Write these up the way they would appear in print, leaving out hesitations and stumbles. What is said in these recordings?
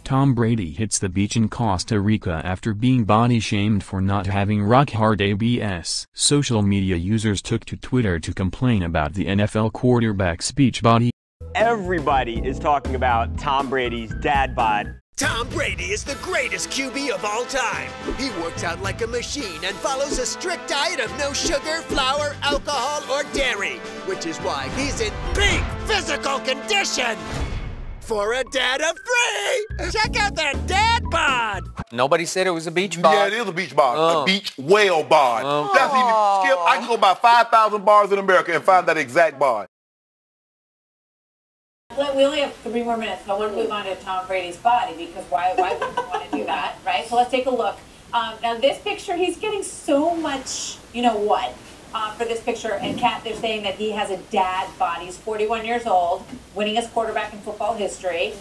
Tom Brady hits the beach in Costa Rica after being body-shamed for not having rock-hard abs. Social media users took to Twitter to complain about the NFL quarterback's beach body. Everybody is talking about Tom Brady's dad bod. Tom Brady is the greatest QB of all time. He works out like a machine and follows a strict diet of no sugar, flour, alcohol, or dairy, which is why he's in peak physical condition. For a dad of 3, check out that dad bod. Nobody said it was a beach bod. Yeah, it is a beach bod. A beach whale bod. That's even, Skip, I can go by 5,000 bars in America and find that exact bod. We only have 3 more minutes, but I want to move on to Tom Brady's body, because why wouldn't you want to do that, right? So let's take a look. Now this picture, he's getting so much, you know what, for this picture. And Kat, they're saying that he has a dad bod. He's 41 years old, winningest quarterback in football history.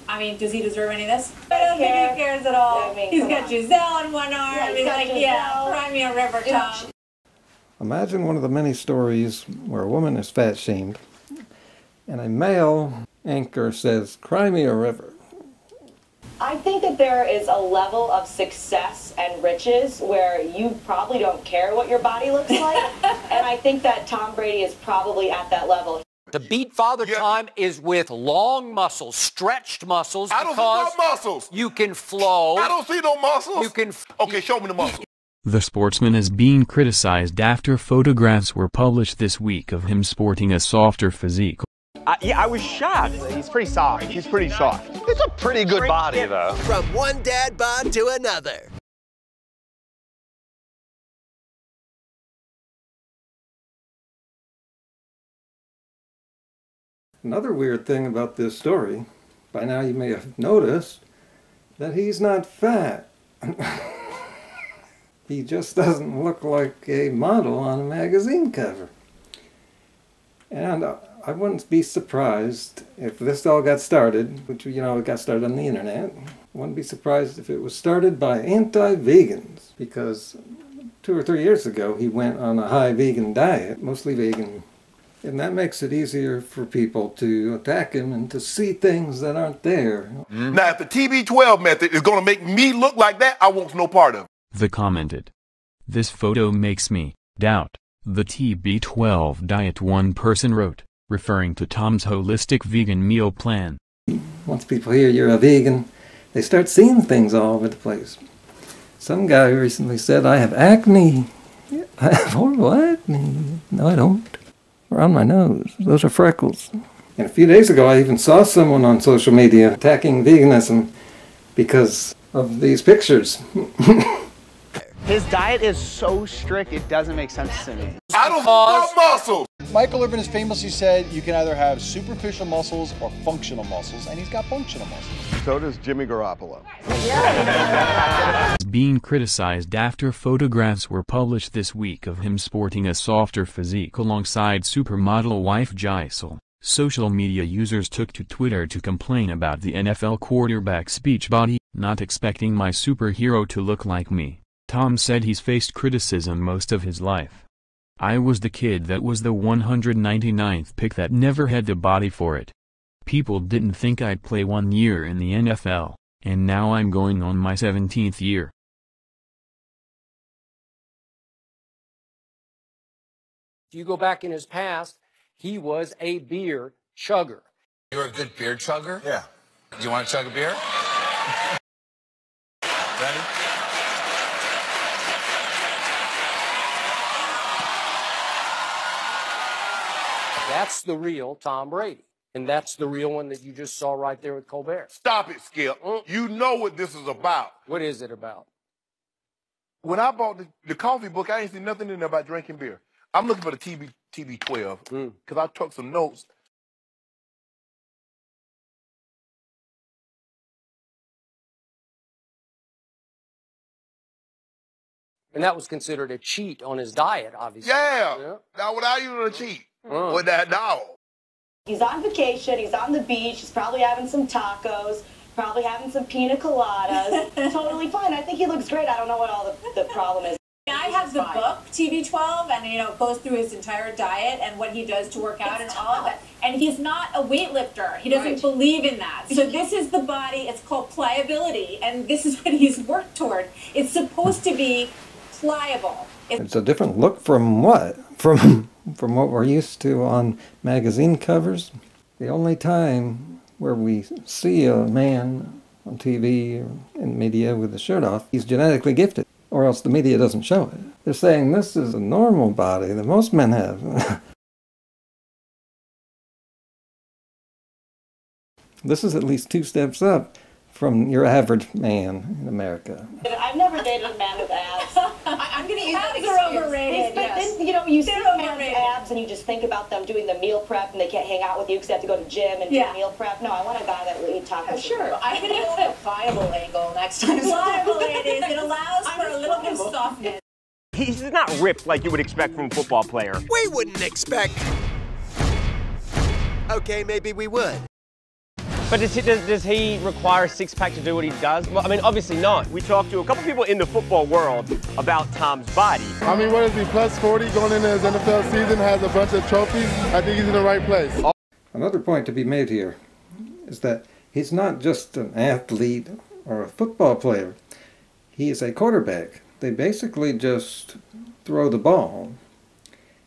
I mean, does he deserve any of this? I don't think he cares at all. I mean, he's got Giselle on one arm. Yeah, he's like, yeah, cry me a river, Tom. Imagine one of the many stories where a woman is fat-shamed and a male anchor says, "Cry me a river." I think that there is a level of success and riches where you probably don't care what your body looks like. And I think that Tom Brady is probably at that level. To beat Father Time is with long muscles, stretched muscles. I don't see no muscles. You can flow. I don't see no muscles. You can. Okay, show me the muscles. The sportsman is being criticized after photographs were published this week of him sporting a softer physique. Yeah, I was shocked. He's pretty soft. He's pretty soft. It's a pretty good body, though. From one dad bod to another. Another weird thing about this story, by now you may have noticed, that he's not fat. He just doesn't look like a model on a magazine cover. And I wouldn't be surprised if this all got started, which, you know, it got started on the internet. I wouldn't be surprised if it was started by anti-vegans, because 2 or 3 years ago he went on a high vegan diet, mostly vegan, and that makes it easier for people to attack him and to see things that aren't there. Now, if the TB12 method is going to make me look like that, I want no part of it. The commented, "This photo makes me doubt the TB12 diet," one person wrote, referring to Tom's holistic vegan meal plan. Once people hear you're a vegan, they start seeing things all over the place. Some guy recently said, "I have acne." I have horrible acne. No, I don't. Around my nose. Those are freckles. And a few days ago, I even saw someone on social media attacking veganism because of these pictures. His diet is so strict, it doesn't make sense to me. I don't want muscles. Michael Irvin has famously said you can either have superficial muscles or functional muscles, and he's got functional muscles. So does Jimmy Garoppolo. Being criticized after photographs were published this week of him sporting a softer physique alongside supermodel wife Giselle. Social media users took to Twitter to complain about the NFL quarterback's beach body. "Not expecting my superhero to look like me," Tom said he's faced criticism most of his life. "I was the kid that was the 199th pick that never had the body for it. People didn't think I'd play 1 year in the NFL, and now I'm going on my 17th year." If you go back in his past, he was a beer chugger. You're a good beer chugger? Yeah. Do you want to chug a beer? Ready? That's the real Tom Brady. And that's the real one that you just saw right there with Colbert. Stop it, Skip. You know what this is about. What is it about? When I bought the coffee book, I ain't seen nothing in there about drinking beer. I'm looking for the TB12 because I took some notes. And that was considered a cheat on his diet, obviously. Yeah. Now, without even a cheat with that dog. He's on vacation, he's on the beach, he's probably having some tacos, probably having some pina coladas. Totally fine. I think he looks great. I don't know what all the problem is. I have the book, TB12, and, you know, it goes through his entire diet and what he does to work out and all of that. And he's not a weightlifter. He doesn't believe in that. So this is the body. It's called pliability, and this is what he's worked toward. It's supposed to be pliable. It's a different look from what? From what we're used to on magazine covers. The only time where we see a man on TV or in media with his shirt off, he's genetically gifted, or else the media doesn't show it. They're saying this is a normal body that most men have. This is at least 2 steps up from your average man in America. I've never dated a man with abs. I'm going to use that excuse. Abs are overrated. But then, you know, you see a man with abs and you just think about them doing the meal prep and they can't hang out with you because they have to go to gym and do meal prep. No, I want a guy that will eat tacos. Sure. I'm going to go with a pliable angle next time. Pliable it is. It allows for a little bit of softness. He's not ripped like you would expect from a football player. We wouldn't expect. Okay, maybe we would. But does he require a six-pack to do what he does? Well, I mean, obviously not. We talked to a couple people in the football world about Tom's body. I mean, what is he, plus 40 going into his NFL season, has a bunch of trophies? I think he's in the right place. Another point to be made here is that he's not just an athlete or a football player. He is a quarterback. They basically just throw the ball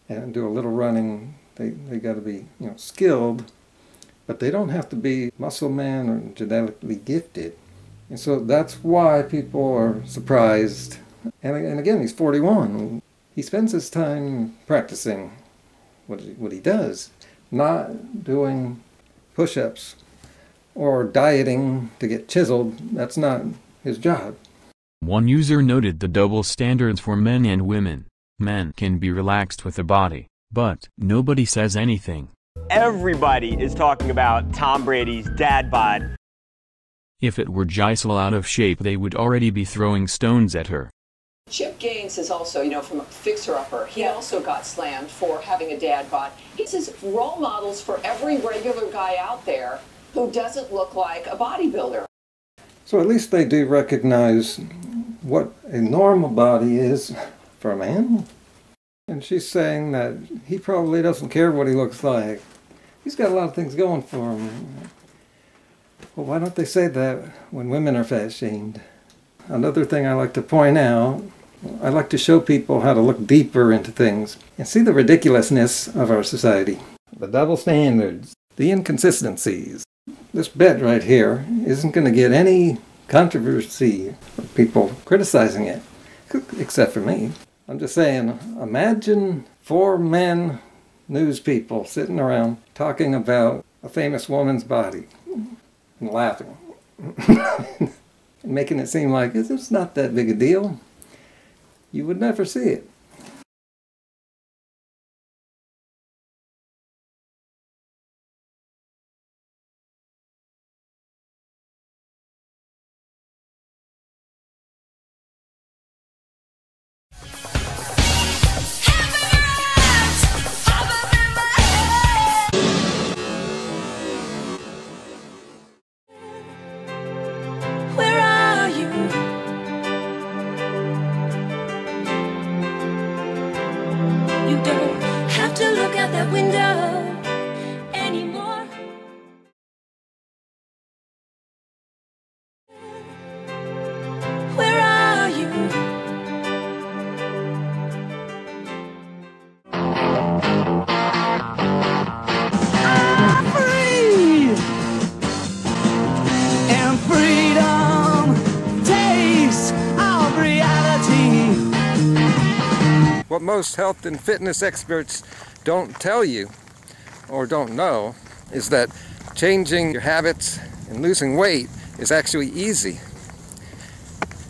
and do a little running. They got to be, you know, skilled. But they don't have to be muscle man or genetically gifted. And so that's why people are surprised. And again, he's 41. He spends his time practicing what he does, not doing push-ups or dieting to get chiseled. That's not his job. One user noted the double standards for men and women. Men can be relaxed with the body, but nobody says anything. Everybody is talking about Tom Brady's dad bod. If it were Giselle out of shape, they would already be throwing stones at her. Chip Gaines is also, you know, from a fixer-upper. He also got slammed for having a dad bod. He says role models for every regular guy out there who doesn't look like a bodybuilder. So at least they do recognize what a normal body is for a man. And she's saying that he probably doesn't care what he looks like. He's got a lot of things going for him. Well, why don't they say that when women are fat-shamed? Another thing I like to point out, I like to show people how to look deeper into things and see the ridiculousness of our society. The double standards, the inconsistencies. This bed right here isn't going to get any controversy or people criticizing it, except for me. I'm just saying, imagine 4 men, news people, sitting around talking about a famous woman's body and laughing. And making it seem like it's not that big a deal. You would never see it. You don't have to look out that window anymore. Where are you? I'm free, and freedom takes of reality. What most health and fitness experts don't tell you or don't know is that changing your habits and losing weight is actually easy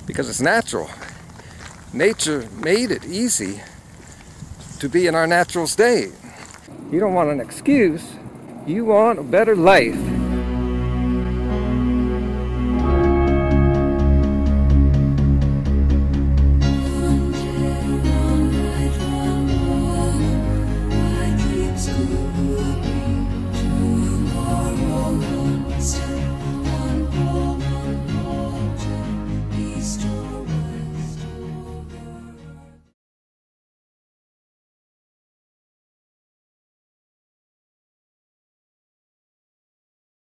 because it's natural. Nature made it easy to be in our natural state. You don't want an excuse, you want a better life.